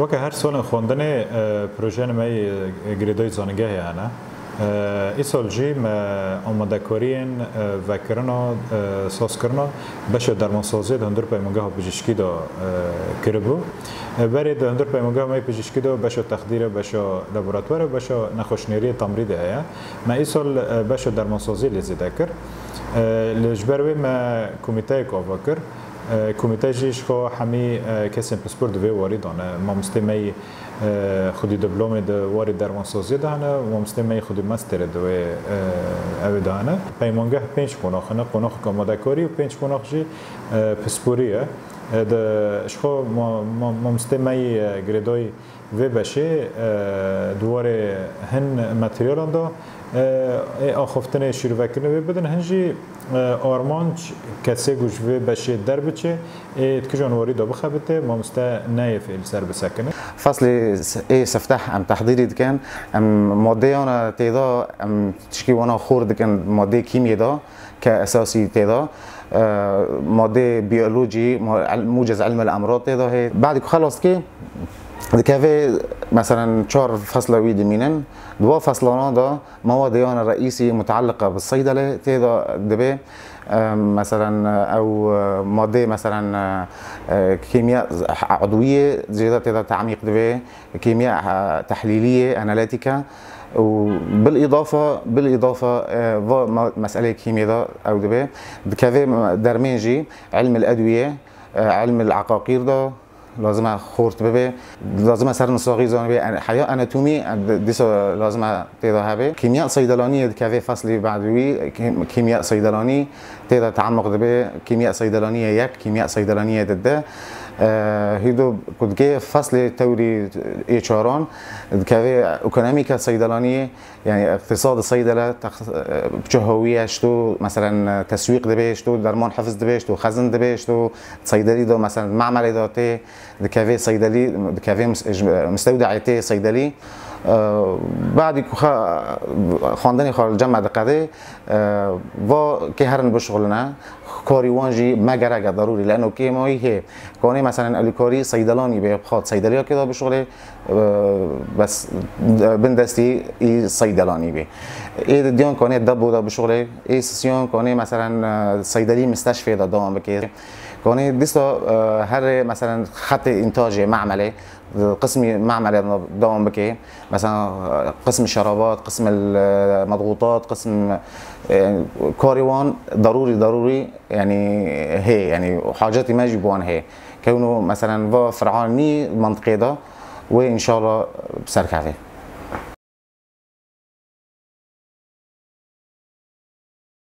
وەکە هەر سۆڵن خوێندنێ پرۆژێنمەی گرێدۆی زانگەهەیە ئەنا ئیسۆلژی ئامادەکاریên vekirina sazkirina beşa dermansaziyê di hundir peymangeha pizîşkî de kiribû. Berê di hundir peymangeha me pizîşkî de beşa texdîr beşa laboratuvar beşa nexweşnêriyê temrîdê heye. Me îsal beşa dermansaziyê lê zêde kir. Li ji ber wê me komîteyek ava kir. Komîte jî ji xwe hemî kesên pispor divê warî dane. Mamostê me خودی دیپلمی د واری درمانسازی دهنه و مستمی خودی مستر دوی اوی دهنه پیمانگه 5 قناخنه قناخ آماده کاری و 5 قناخ جی پسپوریه د شخو مستمی گریدای و بشه دواره هن ماتریال دا آخفتن شروع کنه و بدن هنجی آرمانج کسی گوش و بشه در بچه تکجان واری دا بخبته ما مسته نه فعل سر بسکنه فصل ايه سفتح ام تحضيري كان ام ماده انا تيدا ام تشكي وانا خورد كان ماده كيمياء دا كاساسي تيدا ماده بيولوجي موجز علم الامراض تيدا هي بعد خلص كي كافي مثلا 4 فصل ويد مينن دوا فصلنا دا مواد انا رئيسي متعلقه بالصيدله تيدا دبي مثلا او ماده مثلا كيمياء عضويه زياده تقدر تعميق دبي كيمياء تحليليه اناليتيكا وبالاضافه مساله كيمياء او دبي كافي درمنجي علم الادويه علم العقاقير ده لازم خورت ببه لازم سر نساقی زانه به حیا اناتومی دیسا لازم تیدا هبه کیمیا صیدلانی که فصلی بعدوی کیمیا صیدلانی تیدا تعمق به کیمیا صیدلانی یک کیمیا صیدلانی دده هیدو کدگه فصل توری ایچاران که اکونومیکا صیدلانی یعنی اقتصاد صیدله جهویش تو مثلا تسویق دبیش تو درمان حفظ دبیش تو خزن دبیش تو صیدلی دو مثلا معمل داته دكافي صيدلي دكافي مستودعيتي صيدلي بعد خواندني خارج الجامعه دقيقه و كهرن بشغلنا كاري وانجي ما جرى ضروري لانه كيما هي كوني مثلا الكاري صيدلاني بخاط صيدليه كده بشغلي بس بندستي صيدلاني بي اي ديون كوني دبو ده بشغلي اي سيون كوني مثلا صيدلي مستشفى ده دوام بكي كوني ديستا هر مثلا خط انتاج معملي قسم معملي دوام بكي مثلا قسم الشرابات قسم المضغوطات قسم كاريوان ضروري يعني هي يعني حاجاتي ما يجيبوان هي كونه مثلا فرعاني المنطقه ده وان شاء الله بسركعه